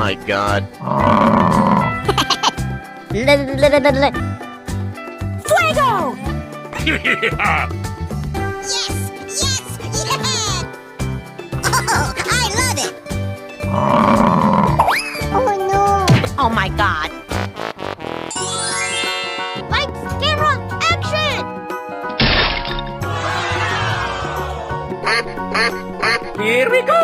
my god. Fuego! Yes! Yes! Yeah! Oh, I love it! Oh no! Oh my god. Lights, camera, action! Here we go!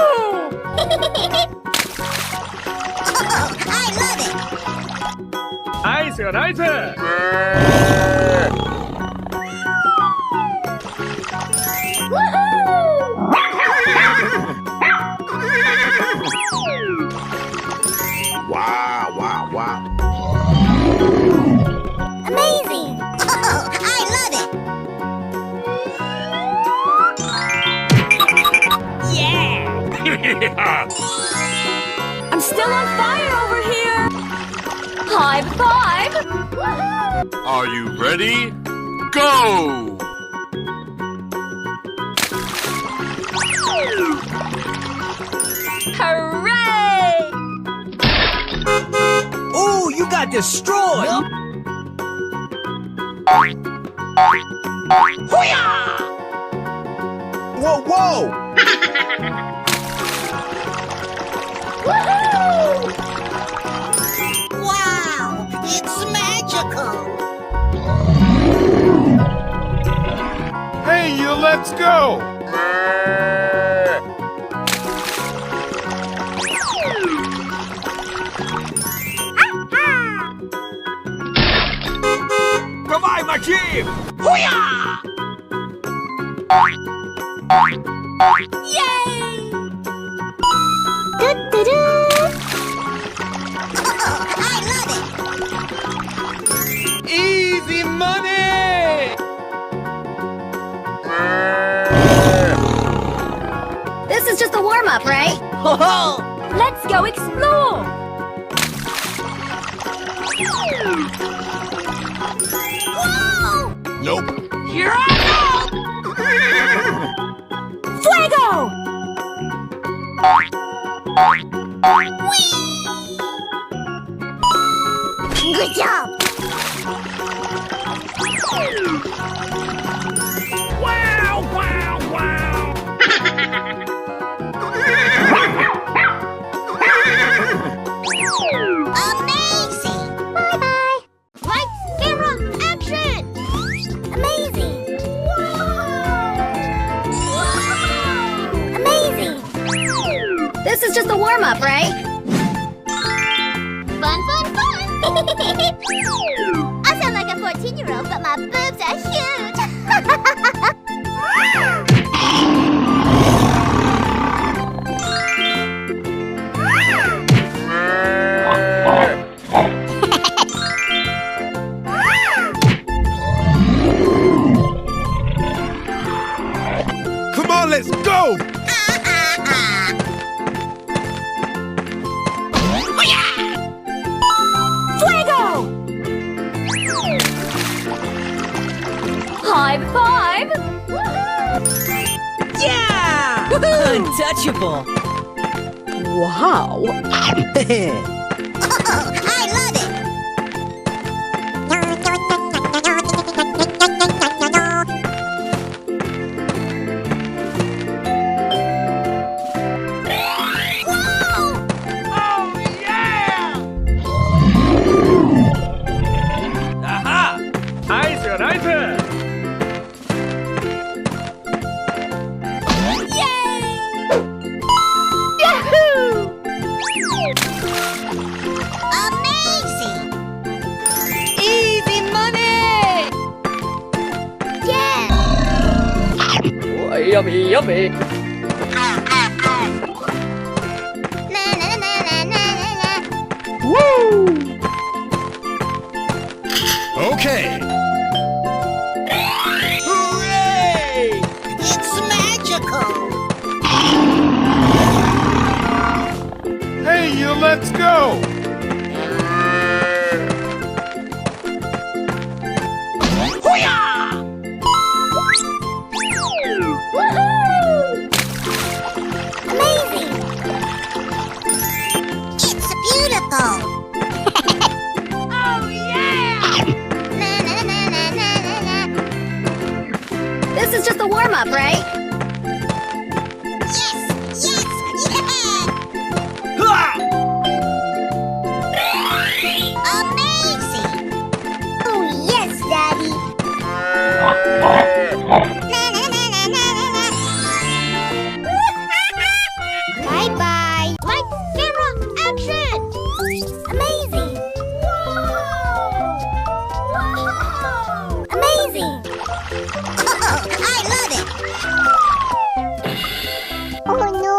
Oh, I love it! Nice, nice! Wow, wow, wow. Amazing! Oh, I love it! Yeah! I'm still on fire over here! High five! Are you ready? Go! Hooray! Ooh, you got destroyed! Whoa, whoa! Wow! It's magical! Hey, you, let's go! Revive my team! Yay! Do-do-do. Oh, I love it! Easy money! This is just a warm-up, right? Ho ho! Let's go explore! Whoa! Nope. Here I go! Fuego! Good job! Wow, wow, wow! Amazing! Bye-bye! Lights, camera, action! Amazing! Wow! Amazing! This is just a warm-up, right? Fun, fun, fun! I sound like a 14-year-old, but my boobs are huge! Come on, let's go! Fuego! High five! Yeah! Untouchable! Wow! Oh, I love it! Whoa! Oh, yeah! Aha! Nice, nice! Yahoo! Amazing! Easy money! Yeah! Oh, yummy, yummy! Na na na na na na na. Woo! Okay! Hooray! It's magical! Hey, you, let's go! Amazing! It's beautiful! This is just a warm-up, right? Yes, yes, yeah! Ha! Amazing! Oh, yes, Daddy! Bye-bye! Light, camera, action! Amazing! Wow! Amazing! Oh, I love it! Oh, no!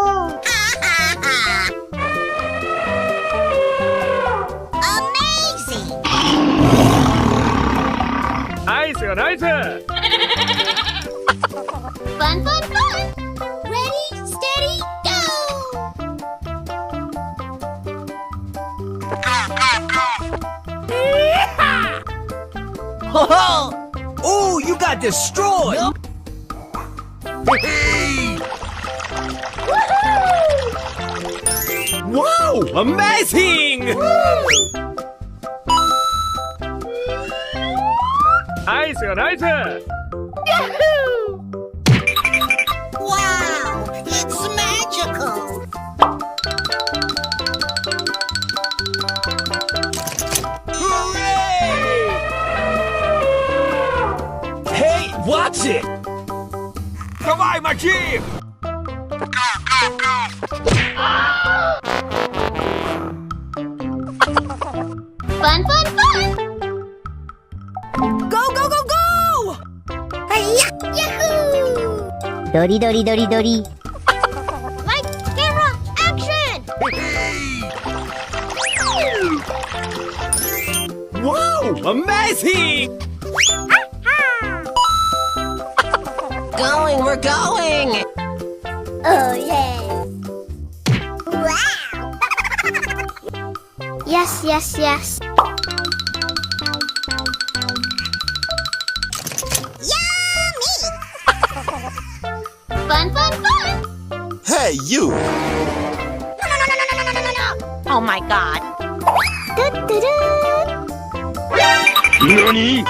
Amazing! Nice, nice. Fun, fun, fun! Ready, steady, go! Ho ho! Oh, you got destroyed! Hey! Wow! Amazing! Nice, nice. Wow! It's magical! Hey, watch it! Давай, мочи! Fun, fun, fun! Go, go, go, go! Yahoo! Dori, dori, dori, dori. Light, camera, action! Wow! Amazing! Going, we're going! Oh, yeah! Wow! Yes, yes, yes. Yummy! Fun, fun, fun! Hey, you! No, no, no, no, no, no, no, no, no! Oh my god! Du-du-du. Nani?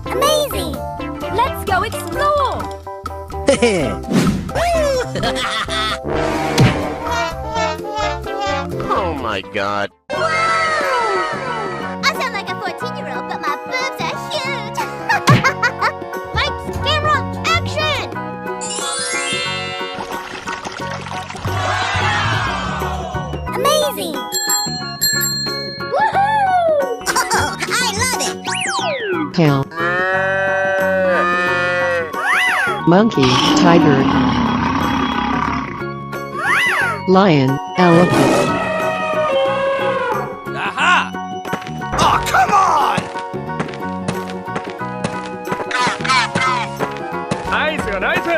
Amazing! Let's go explore! Oh my god. Wow! I sound like a 14-year-old, but my boobs are huge! Lights, camera, action! Amazing! Woohoo! Oh, I love it! Cow, monkey, tiger, lion, elephant. Aha! Oh, come on! Nice, nice.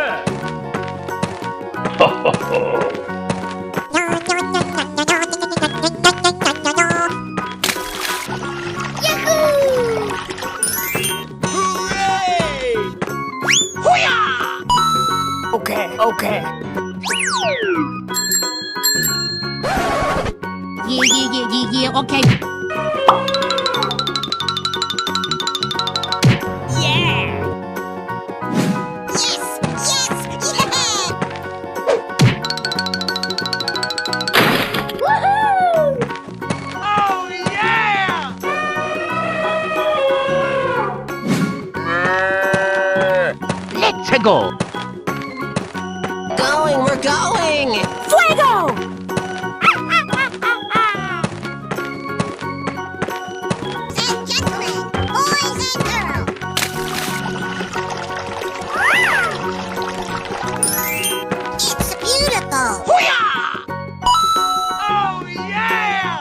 Yahoo! Hooray! Okay, okay. Yeah, okay. Yes! Yes! Yeah! Woohoo! Oh, yeah! Let's go! Going, we're going! Fuego! And gentlemen, boys and girls. It's beautiful. Oh, yeah!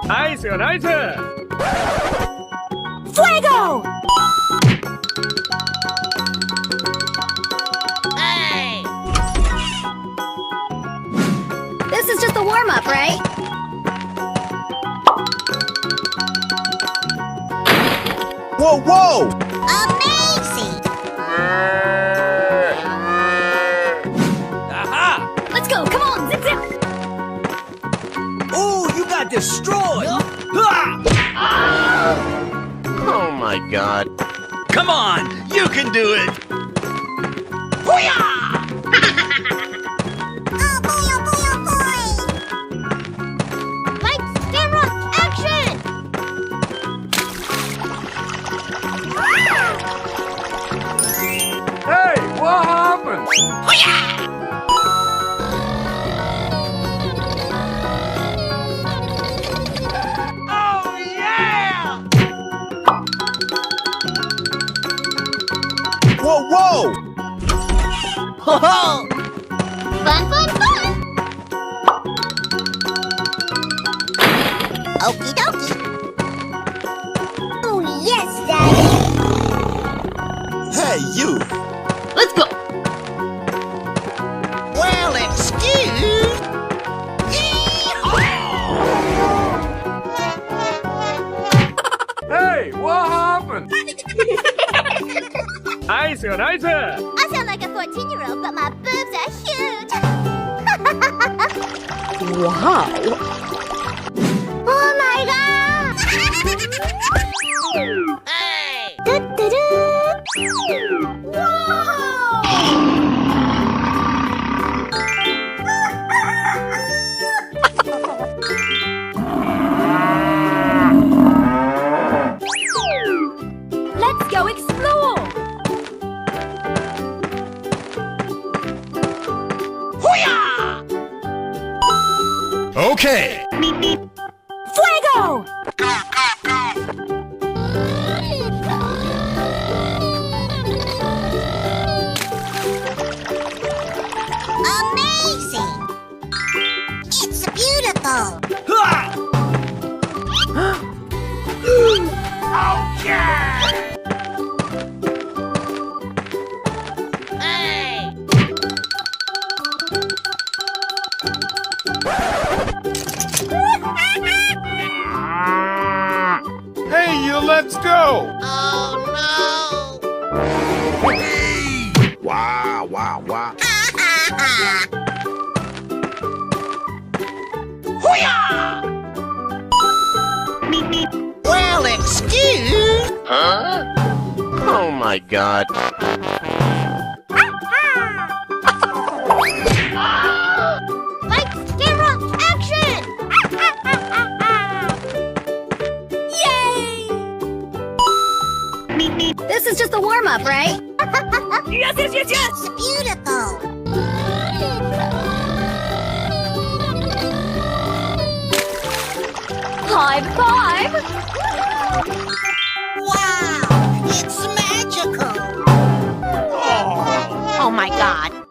Nice, nice. Fuego! Hey! This is just a warm-up, right? Whoa, whoa! Amazing. Aha! Let's go, come on, zip zip! Oh, you got destroyed! Ha! Oh my god. Come on, you can do it. Hoo-yah! Oh boy, oh boy, oh boy! Lights, camera, action! Hey, what happened? Oh, yeah! Whoa, whoa! Fun, fun, fun! Okie dokie! Oh yes, Daddy! Hey, you! Let's go. Well, excuse. Hey, what happened? Nice, nice. I sound like a 14-year-old, but my boobs are huge! Wow. Oh my god! Hey. Du-du-du. Let's go explore. Okay. Fuego! Amazing! It's beautiful! Ha! Hey. Hey, you, let's go. Oh Wow, wow, wow. Well, excuse. Huh? Oh my god. Lights, camera, action! Yay! This is just a warm-up, right? Yes! It's beautiful! High five! Wow! It's magical! no. Oh my God.